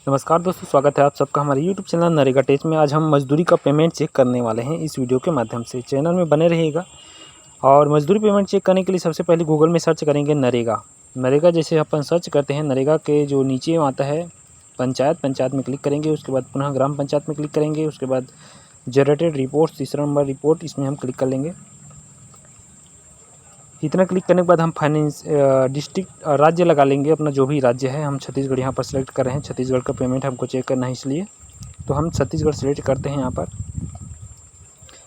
नमस्कार दोस्तों, स्वागत है आप सबका हमारे YouTube चैनल नरेगा टेच में। आज हम मजदूरी का पेमेंट चेक करने वाले हैं इस वीडियो के माध्यम से। चैनल में बने रहिएगा। और मजदूरी पेमेंट चेक करने के लिए सबसे पहले गूगल में सर्च करेंगे नरेगा। नरेगा जैसे अपन सर्च करते हैं, नरेगा के जो नीचे आता है पंचायत में क्लिक करेंगे। उसके बाद पुनः ग्राम पंचायत में क्लिक करेंगे। उसके बाद जनरेटेड रिपोर्ट, तीसरा नंबर रिपोर्ट, इसमें हम क्लिक कर लेंगे। इतना क्लिक करने के बाद हम फाइनेंस डिस्ट्रिक्ट राज्य लगा लेंगे, अपना जो भी राज्य है। हम छत्तीसगढ़ यहाँ पर सेलेक्ट कर रहे हैं। छत्तीसगढ़ का पेमेंट हमको चेक करना है, इसलिए तो हम छत्तीसगढ़ सेलेक्ट करते हैं। यहाँ पर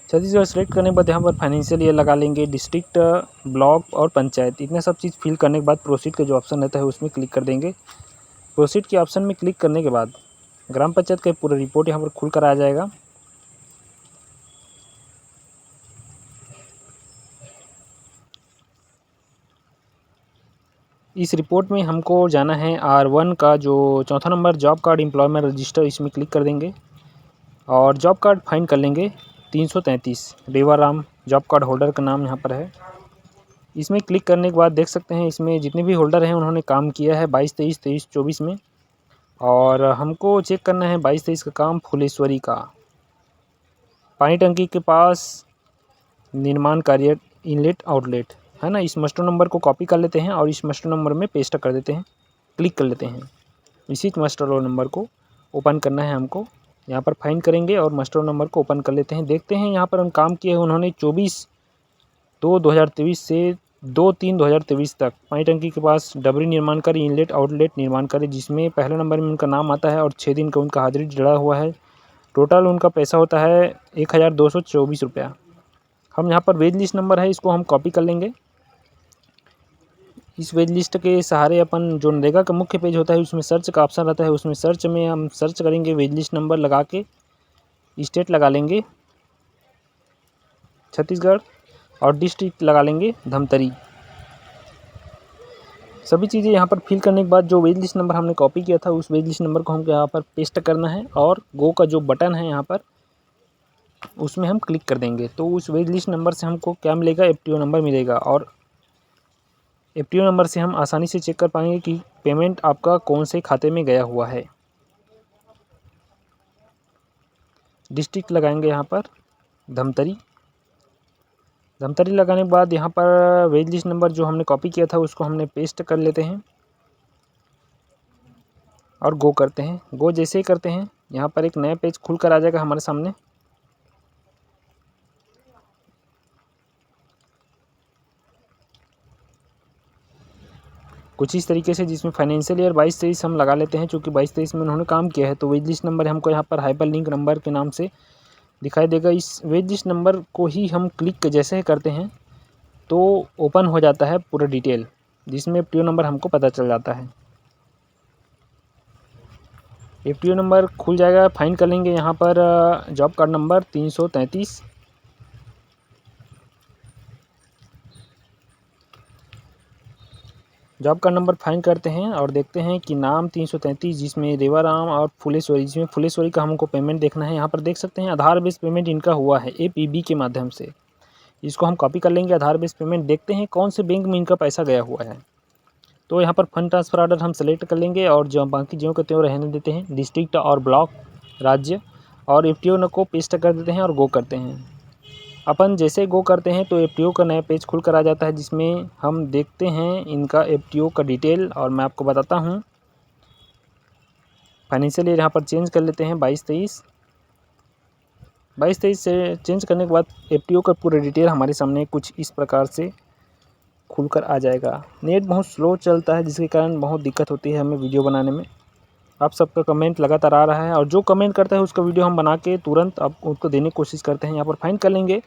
छत्तीसगढ़ सेलेक्ट करने के बाद यहाँ पर फाइनेंशियल ईयर लगा लेंगे, डिस्ट्रिक्ट, ब्लॉक और पंचायत। इतने सब चीज़ फिल करने के बाद प्रोसीड का जो ऑप्शन रहता है उसमें क्लिक कर देंगे। प्रोसीड के ऑप्शन में क्लिक करने के बाद ग्राम पंचायत का पूरा रिपोर्ट यहाँ पर खुल कर आ जाएगा। इस रिपोर्ट में हमको जाना है R1 का जो चौथा number job card employment register, इसमें क्लिक कर देंगे और जॉब कार्ड फाइंड कर लेंगे 333 रेवाराम जॉब कार्ड होल्डर का नाम यहाँ पर है। इसमें क्लिक करने के बाद देख सकते हैं इसमें जितने भी होल्डर हैं उन्होंने काम किया है 22, 23, 23, 24 में। और हमको चेक करना है 22, 23 का काम फुलेश्वरी का, पानी टंकी के पास निर्माण कार्य इनलेट आउटलेट है ना। इस मास्टर नंबर को कॉपी कर लेते हैं और इस मास्टर नंबर में पेस्ट कर देते हैं, क्लिक कर लेते हैं। इसी मास्टर रोल नंबर को ओपन करना है हमको। यहाँ पर फाइंड करेंगे और मास्टर नंबर को ओपन कर लेते हैं। देखते हैं यहाँ पर हम काम किए हैं उन्होंने 24/2/2023 से 2/3/2023 तक पानी टंकी के पास डबरी निर्माण कार्य इनलेट आउटलेट निर्माण कार्य, जिसमें पहले नंबर में उनका नाम आता है और 6 दिन का उनका हाजिरी जुड़ा हुआ है। टोटल उनका पैसा होता है 1224 रुपया। हम यहाँ पर वेज लिस्ट नंबर है, इसको हम कॉपी कर लेंगे। इस वेज लिस्ट के सहारे अपन जो नरेगा का मुख्य पेज होता है उसमें सर्च का ऑप्शन रहता है, उसमें सर्च में हम सर्च करेंगे वेज लिस्ट नंबर लगा के, स्टेट लगा लेंगे छत्तीसगढ़ और डिस्ट्रिक्ट लगा लेंगे धमतरी। सभी चीज़ें यहाँ पर फिल करने के बाद जो वेज लिस्ट नंबर हमने कॉपी किया था उस वेज लिस्ट नंबर को हमको यहाँ पर पेस्ट करना है और गो का जो बटन है यहाँ पर उसमें हम क्लिक कर देंगे। तो उस वेज लिस्ट नंबर से हमको क्या मिलेगा, FTO नंबर मिलेगा। और FTO नंबर से हम आसानी से चेक कर पाएंगे कि पेमेंट आपका कौन से खाते में गया हुआ है। डिस्ट्रिक्ट लगाएंगे यहाँ पर धमतरी। धमतरी लगाने के बाद यहाँ पर वेज लिस्ट नंबर जो हमने कॉपी किया था उसको हमने पेस्ट कर लेते हैं और गो करते हैं। गो जैसे ही करते हैं यहाँ पर एक नया पेज खुल कर आ जाएगा हमारे सामने। कुछ इस तरीके से, जिसमें फाइनेंशियल ईयर 22-23 हम लगा लेते हैं, क्योंकि 22-23 में उन्होंने काम किया है। तो वेज लिस्ट नंबर हमको यहाँ पर हाइपर लिंक नंबर के नाम से दिखाई देगा। इस वेज लिस्ट नंबर को ही हम क्लिक जैसे ही करते हैं तो ओपन हो जाता है पूरा डिटेल, जिसमें FTO नंबर हमको पता चल जाता है। FTO नंबर खुल जाएगा, फाइंड कर लेंगे यहाँ पर job card number 333। Job card number find करते हैं और देखते हैं कि नाम 333, जिसमें रेवाराम और फुलेश्वरी, जिसमें फुलेश्वरी का हमको पेमेंट देखना है। यहाँ पर देख सकते हैं आधार बेस्ड पेमेंट इनका हुआ है APB के माध्यम से। इसको हम कॉपी कर लेंगे आधार बेस्ड पेमेंट। देखते हैं कौन से बैंक में इनका पैसा गया हुआ है। तो यहाँ पर फंड ट्रांसफ़र ऑर्डर हम सेलेक्ट कर लेंगे और जो बाकी ज्यों के त्यों रहने देते हैं, डिस्ट्रिक्ट और ब्लॉक, राज्य और FTO को पेस्ट कर देते हैं और गो करते हैं। अपन जैसे गो करते हैं तो FTO का नया पेज खुल कर आ जाता है, जिसमें हम देखते हैं इनका FTO का डिटेल। और मैं आपको बताता हूँ, फाइनेंशियल ईयर यहाँ पर चेंज कर लेते हैं 22-23 से चेंज करने के बाद FTO का पूरा डिटेल हमारे सामने कुछ इस प्रकार से खुलकर आ जाएगा। नेट बहुत स्लो चलता है, जिसके कारण बहुत दिक्कत होती है हमें वीडियो बनाने में। आप सबका कमेंट लगातार आ रहा है और जो कमेंट करता है उसका वीडियो हम बना के तुरंत आप उसको देने की कोशिश करते हैं। यहाँ पर फाइंड कर लेंगे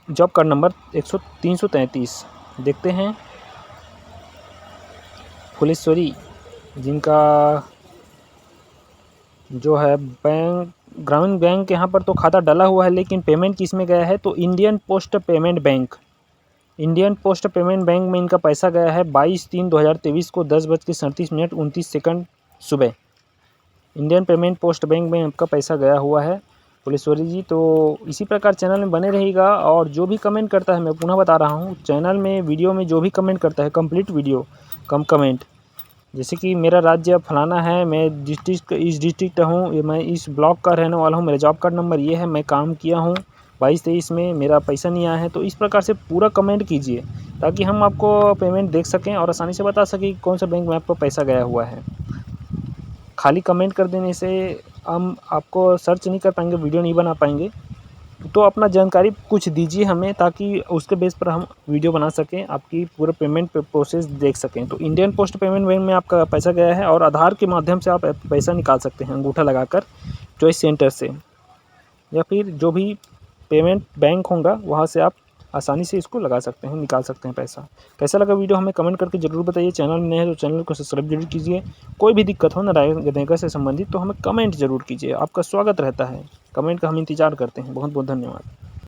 जॉब कार्ड नंबर 333। देखते हैं फुलेश्वरी, जिनका जो है बैंक, ग्रामीण बैंक यहाँ पर तो खाता डाला हुआ है, लेकिन पेमेंट किस में गया है तो इंडियन पोस्ट पेमेंट बैंक में इनका पैसा गया है 22/3/2023 को 10:37:29 सुबह। इंडियन पेमेंट पोस्ट बैंक में आपका पैसा गया हुआ है फुलेश्वरी जी। तो इसी प्रकार चैनल में बने रहेगा। और जो भी कमेंट करता है, मैं पुनः बता रहा हूँ, चैनल में वीडियो में जो भी कमेंट करता है, कंप्लीट वीडियो कम कमेंट जैसे कि मेरा राज्य फलाना है, मैं इस डिस्ट्रिक्ट हूँ, मैं इस ब्लॉक का रहने वाला हूँ, मेरा जॉब कार्ड नंबर ये है, मैं काम किया हूँ 22-23 में, मेरा पैसा नहीं आया है। तो इस प्रकार से पूरा कमेंट कीजिए ताकि हम आपको पेमेंट देख सकें और आसानी से बता सकें कि कौन सा बैंक में आपका पैसा गया हुआ है। खाली कमेंट कर देने से हम आपको सर्च नहीं कर पाएंगे, वीडियो नहीं बना पाएंगे। तो अपना जानकारी कुछ दीजिए हमें ताकि उसके बेस पर हम वीडियो बना सकें, आपकी पूरा पेमेंट प्रोसेस देख सकें। तो इंडियन पोस्ट पेमेंट बैंक में आपका पैसा गया है और आधार के माध्यम से आप पैसा निकाल सकते हैं अंगूठा लगाकर चॉइस सेंटर से, या फिर जो भी पेमेंट बैंक होगा वहाँ से आप आसानी से इसको लगा सकते हैं, निकाल सकते हैं पैसा। कैसा लगा वीडियो हमें कमेंट करके ज़रूर बताइए। चैनल में नए हैं तो चैनल को सब्सक्राइब जरूर कीजिए। कोई भी दिक्कत हो नरेगा से संबंधित तो हमें कमेंट जरूर कीजिए, आपका स्वागत रहता है। कमेंट का हम इंतज़ार करते हैं। बहुत बहुत धन्यवाद।